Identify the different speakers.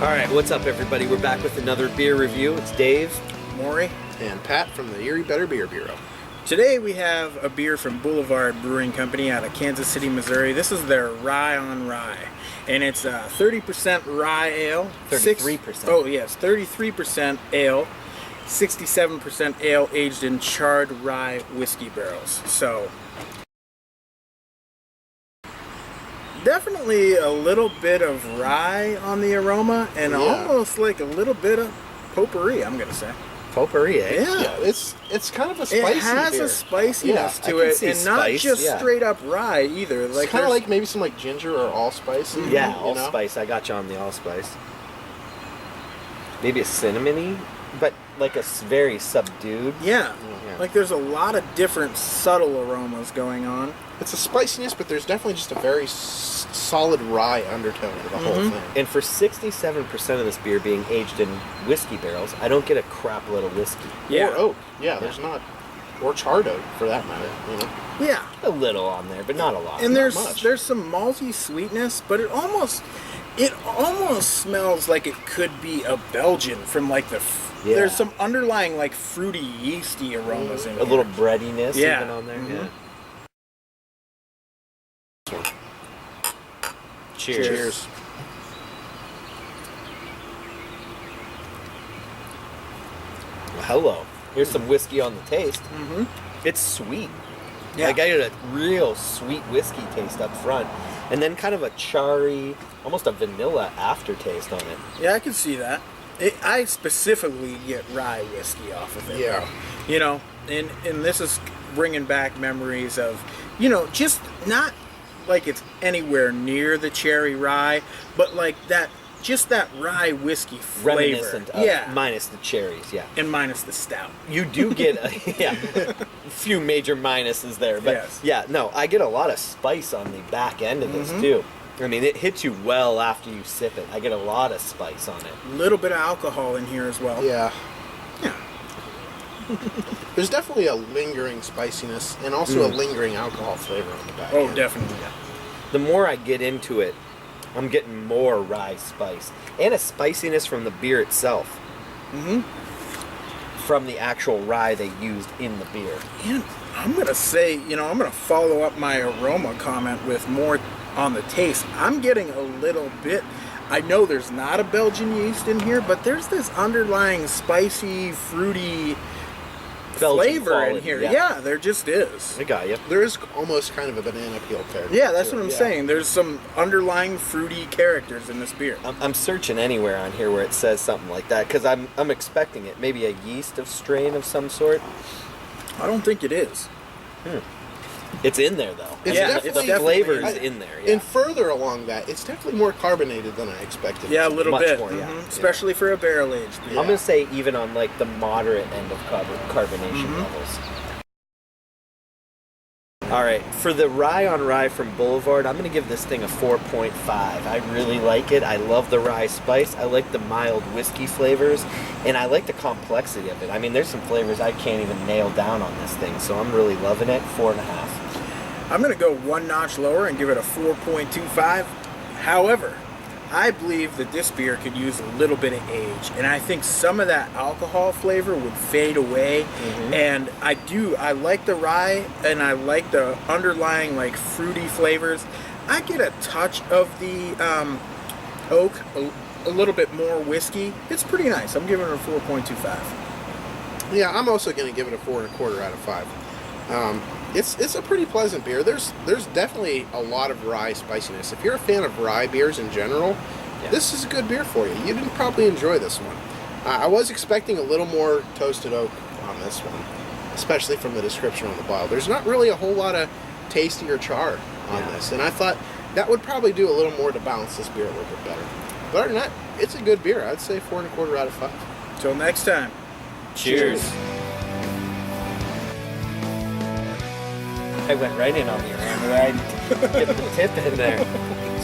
Speaker 1: Alright, what's up everybody? We're back with another beer review. It's Dave,
Speaker 2: Maury,
Speaker 3: and Pat from the Erie Better Beer Bureau.
Speaker 2: Today we have a beer from Boulevard Brewing Company out of Kansas City, Missouri. This is their Rye-On-Rye, and it's 30% rye ale.
Speaker 1: 33%.
Speaker 2: Oh yes, 33% ale, 67% ale aged in charred rye whiskey barrels. So definitely a little bit of rye on the aroma, and almost like a little bit of potpourri, I'm gonna say.
Speaker 1: Potpourri, eh?
Speaker 2: Yeah,
Speaker 3: it's kind of a spicy
Speaker 2: It has
Speaker 3: beer.
Speaker 2: a spiciness to
Speaker 1: I can
Speaker 2: it,
Speaker 1: see
Speaker 2: and
Speaker 1: spice,
Speaker 2: not just
Speaker 1: yeah.
Speaker 2: straight up rye either.
Speaker 3: It's
Speaker 2: Like
Speaker 3: kind of like maybe some like ginger or allspice.
Speaker 1: Yeah,
Speaker 3: you know?
Speaker 1: allspice. I got you on the allspice. Maybe a cinnamony, but like a very subdued.
Speaker 2: yeah,
Speaker 1: Yeah.
Speaker 2: like there's a lot of different subtle aromas going on.
Speaker 3: It's a spiciness, but there's definitely just a very solid rye undertone to the whole thing.
Speaker 1: And for 67% of this beer being aged in whiskey barrels, I don't get a crap little whiskey.
Speaker 2: Yeah.
Speaker 3: Or oak. Yeah, there's not. Or charred oak, for that matter. You know.
Speaker 2: Yeah,
Speaker 1: A little on there, but not a lot.
Speaker 2: and
Speaker 3: not
Speaker 2: there's
Speaker 3: much.
Speaker 2: some malty sweetness, but it almost smells like it could be a Belgian from like the.
Speaker 1: Yeah.
Speaker 2: There's some underlying like fruity, yeasty aromas in
Speaker 1: a
Speaker 2: here.
Speaker 1: little breadiness
Speaker 2: Yeah.
Speaker 1: even on there. Yeah. Cheers.
Speaker 3: Cheers.
Speaker 1: Well, hello. Here's some whiskey on the taste. It's sweet.
Speaker 2: Yeah.
Speaker 1: Like I get a real sweet whiskey taste up front, and then kind of a charry, almost a vanilla aftertaste on it.
Speaker 2: Yeah, I can see that. I specifically get rye whiskey off of it.
Speaker 3: Yeah.
Speaker 2: You know, and this is bringing back memories of, you know, just not like it's anywhere near the cherry rye, but like that, just that rye whiskey flavor.
Speaker 1: Reminiscent of,
Speaker 2: yeah.
Speaker 1: minus the cherries, yeah.
Speaker 2: And minus the stout.
Speaker 1: You do get a few major minuses there, but
Speaker 2: Yes.
Speaker 1: yeah, no, I get a lot of spice on the back end of this too. I mean, it hits you well after you sip it. I get a lot of spice on it.
Speaker 2: A little bit of alcohol in here as well.
Speaker 3: Yeah.
Speaker 2: Yeah.
Speaker 3: There's definitely a lingering spiciness and also a lingering alcohol flavor on the back.
Speaker 2: Oh,
Speaker 3: end.
Speaker 2: definitely.
Speaker 1: The more I get into it, I'm getting more rye spice and a spiciness from the beer itself. From the actual rye they used in the beer.
Speaker 2: And I'm going to say, you know, I'm going to follow up my aroma comment with more on the taste. I'm getting a little bit, I know there's not a Belgian yeast in here, but there's this underlying spicy, fruity
Speaker 1: Belgian
Speaker 2: flavor
Speaker 1: quality,
Speaker 2: in here.
Speaker 1: yeah.
Speaker 2: Yeah, there just is.
Speaker 1: I got you.
Speaker 3: There is almost kind of a banana peel character.
Speaker 2: Yeah, that's
Speaker 3: to
Speaker 2: what
Speaker 3: it,
Speaker 2: I'm
Speaker 3: yeah.
Speaker 2: saying. There's some underlying fruity characters in this beer.
Speaker 1: I'm searching anywhere on here where it says something like that because I'm expecting it. Maybe a yeast of strain of some sort.
Speaker 2: I don't think it is.
Speaker 1: It's in there though.
Speaker 3: It's
Speaker 2: Yeah,
Speaker 3: definitely,
Speaker 2: it's
Speaker 1: the flavor
Speaker 3: I-
Speaker 1: is in there. Yeah.
Speaker 3: And further along that, it's definitely more carbonated than I expected.
Speaker 2: Yeah, a
Speaker 3: it to be.
Speaker 2: little
Speaker 1: Much
Speaker 2: bit.
Speaker 1: more, yeah.
Speaker 2: Especially for a barrel aged beer.
Speaker 3: Yeah.
Speaker 1: I'm gonna say even on like the moderate end of carbonation levels. All right, for the Rye-On-Rye from Boulevard, I'm gonna give this thing a 4.5. I really like it. I love the rye spice. I like the mild whiskey flavors, and I like the complexity of it. I mean, there's some flavors I can't even nail down on this thing, so I'm really loving it. 4.5.
Speaker 2: I'm going to go one notch lower and give it a 4.25. However, I believe that this beer could use a little bit of age, and I think some of that alcohol flavor would fade away. And I like the rye, and I like the underlying like fruity flavors. I get a touch of the oak, a little bit more whiskey. It's pretty nice. I'm giving it a 4.25.
Speaker 3: Yeah, I'm also going to give it a 4.25 out of 5. It's a pretty pleasant beer. There's definitely a lot of rye spiciness. If you're a fan of rye beers in general, this is a good beer for you. You'd probably enjoy this one. I was expecting a little more toasted oak on this one, especially from the description on the bottle. There's not really a whole lot of tasty or char on this, and I thought that would probably do a little more to balance this beer a little bit better. But other than that, it's a good beer. I'd say 4.25 out of 5.
Speaker 2: Till next time.
Speaker 1: Cheers. I went right in on the rye. Get the tip in there.